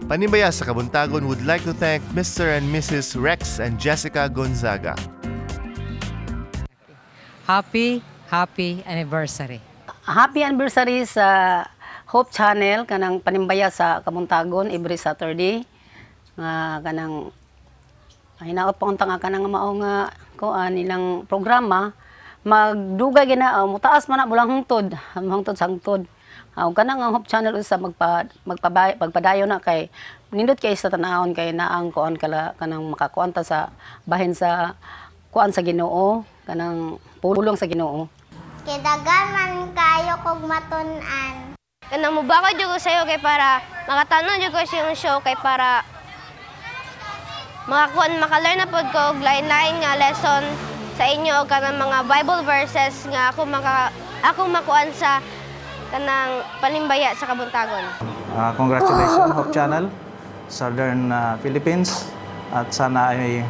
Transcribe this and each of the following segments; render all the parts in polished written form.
Panimbaya sa Kabuntagon would like to thank Mr. and Mrs. Rex and Jessica Gonzaga. Happy anniversary. Happy anniversary sa Hope Channel kanang Panimbaya sa Kabuntagon every Saturday. Kanang hinaot pa untang kanang mao nga kuan ilang programa magdugay gina mutaas man na bulang hungtod sangtod. Kanang ang Hope Channel usa magpadayon na kay nindot kay sa tanahon kay naang kuan kala kanang makakuan ta sa bahin sa kuan sa Ginoo kanang pulong sa Ginoo. Kidagan man kayo kog matun-an. Kanang mubaka jud ko sayo kay para makatanon jud ko siyang show kay para maka-learn na pod ko og lain-lain nga lesson sa inyo kanang mga Bible verses nga ako makuan sa kanang Panimbaya sa Kabuntagon. Congratulations Hope Channel, Southern Philippines, at sana ay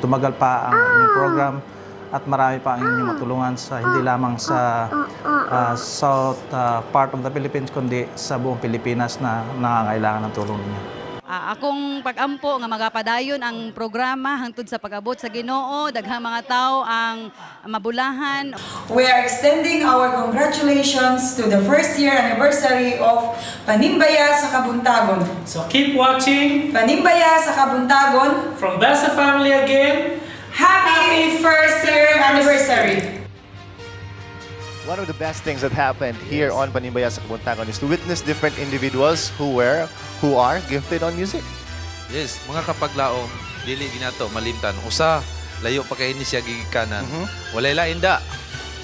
tumagal pa ang inyong program at marami pa ang inyong matulungan sa hindi lamang sa south part of the Philippines kundi sa buong Pilipinas na nangangailangan ng tulong ninyo. Akong pag-ampo nga magapadayon ang programa hangtod sa pag-abot sa Ginoo, daghang mga tao ang mabulahan. We are extending our congratulations to the first year anniversary of Panimbaya sa Kabuntagon. So keep watching Panimbaya sa Kabuntagon from Basa Family again. Happy first year anniversary! One of the best things that happened here on Panimbaya sa Kabuntagon is to witness different individuals who are gifted on music. Yes, mga kapaglaom, dili ginato malimtan. Usa, layo pa kay ni siya gigikanan. Walay lain da.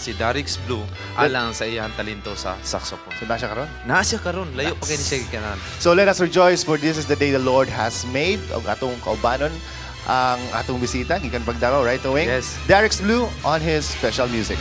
Si Darix Blue alang sa iyang talento sa saxophone. So nasa karon? Nasa karon, layo pa kay ni siya gigikanan. So let us rejoice for this is the day the Lord has made. Og atong kaubanon ang atong bisita gikan pagdaro right away. Yes. Darix Blue on his special music.